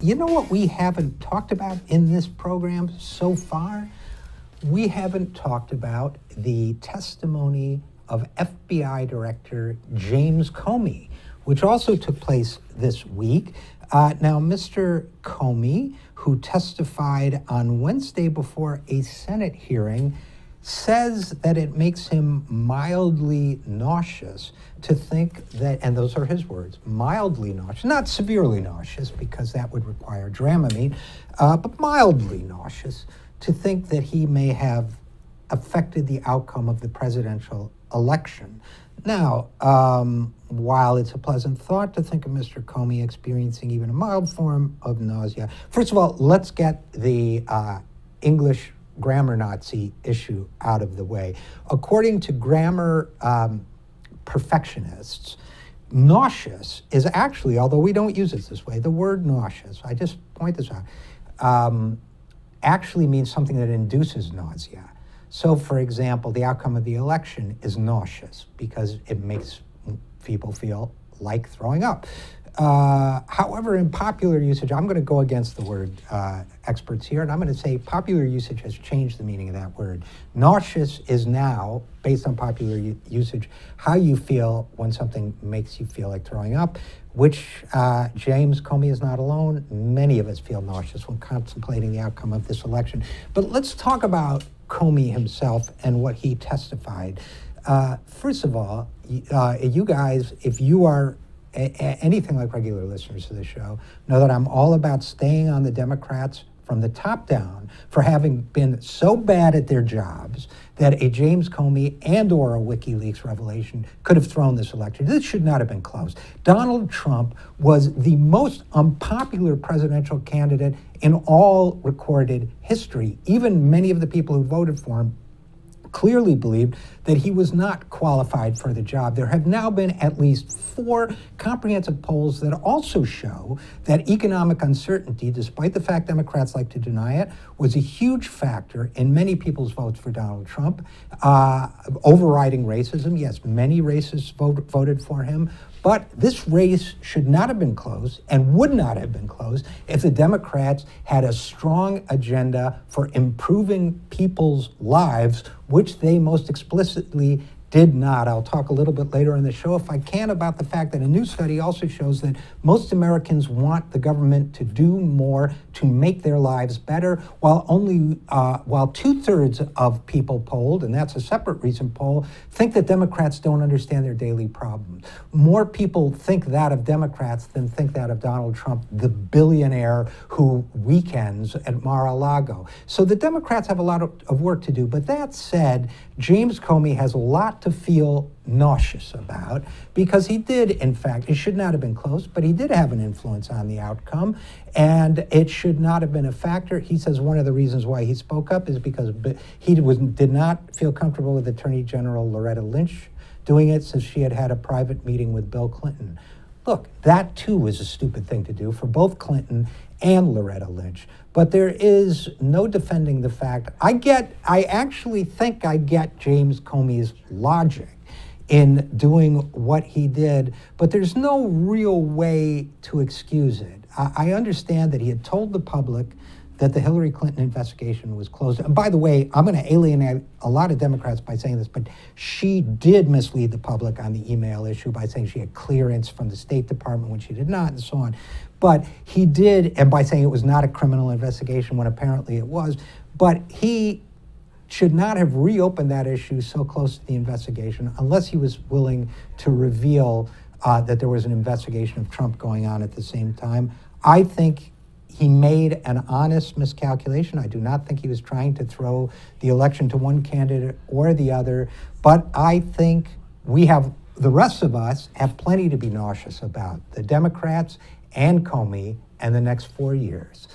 You know what we haven't talked about in this program so far? We haven't talked about the testimony of FBI Director James Comey, which also took place this week. Now, Mr. Comey, who testified on Wednesday before a Senate hearing, says that it makes him mildly nauseous to think that, and those are his words, mildly nauseous, not severely nauseous because that would require Dramamine, but mildly nauseous to think that he may have affected the outcome of the presidential election. Now, while it's a pleasant thought to think of Mr. Comey experiencing even a mild form of nausea, first of all, let's get the English grammar Nazi issue out of the way. According to grammar perfectionists, nauseous is actually, although we don't use it this way, the word nauseous, I just point this out, actually means something that induces nausea. So, for example, the outcome of the election is nauseous because it makes people feel like throwing up. However, in popular usage, I'm going to go against the word experts here, and I'm going to say popular usage has changed the meaning of that word. Nauseous is now, based on popular usage, how you feel when something makes you feel like throwing up, which James Comey is not alone. Many of us feel nauseous when contemplating the outcome of this election. But let's talk about Comey himself and what he testified. First of all, you guys, if you are anything like regular listeners to the show, know that I'm all about staying on the Democrats from the top down for having been so bad at their jobs that a James Comey and or a WikiLeaks revelation could have thrown this election. This should not have been close. Donald Trump was the most unpopular presidential candidate in all recorded history. Even many of the people who voted for him clearly believed that he was not qualified for the job. There have now been at least 4 comprehensive polls that also show that economic uncertainty, despite the fact Democrats like to deny it, was a huge factor in many people's votes for Donald Trump. Overriding racism, yes, many racists voted for him. But this race should not have been closed and would not have been closed if the Democrats had a strong agenda for improving people's lives, which they most explicitly did not. I'll talk a little bit later in the show, if I can, about the fact that a new study also shows that most Americans want the government to do more to make their lives better, while 2/3 of people polled, and that's a separate recent poll, think that Democrats don't understand their daily problems. More people think that of Democrats than think that of Donald Trump, the billionaire who weekends at Mar-a-Lago. So the Democrats have a lot of work to do. But that said, James Comey has a lot to feel nauseous about because he did, in fact, it should not have been close, but he did have an influence on the outcome, and it should not have been a factor. He says one of the reasons why he spoke up is because he did not feel comfortable with Attorney General Loretta Lynch doing it since she had a private meeting with Bill Clinton. Look, that too was a stupid thing to do for both Clinton and Loretta Lynch. But there is no defending the fact. I actually think I get James Comey's logic in doing what he did, but there's no real way to excuse it. I understand that he had told the public that the Hillary Clinton investigation was closed. And by the way, I'm going to alienate a lot of Democrats by saying this, but she did mislead the public on the email issue by saying she had clearance from the State Department when she did not, and so on. But he did, and by saying it was not a criminal investigation when apparently it was, but he should not have reopened that issue so close to the investigation unless he was willing to reveal that there was an investigation of Trump going on at the same time. I think he made an honest miscalculation. I do not think he was trying to throw the election to one candidate or the other, but I think the rest of us have plenty to be nauseous about. The Democrats and Comey and the next 4 years.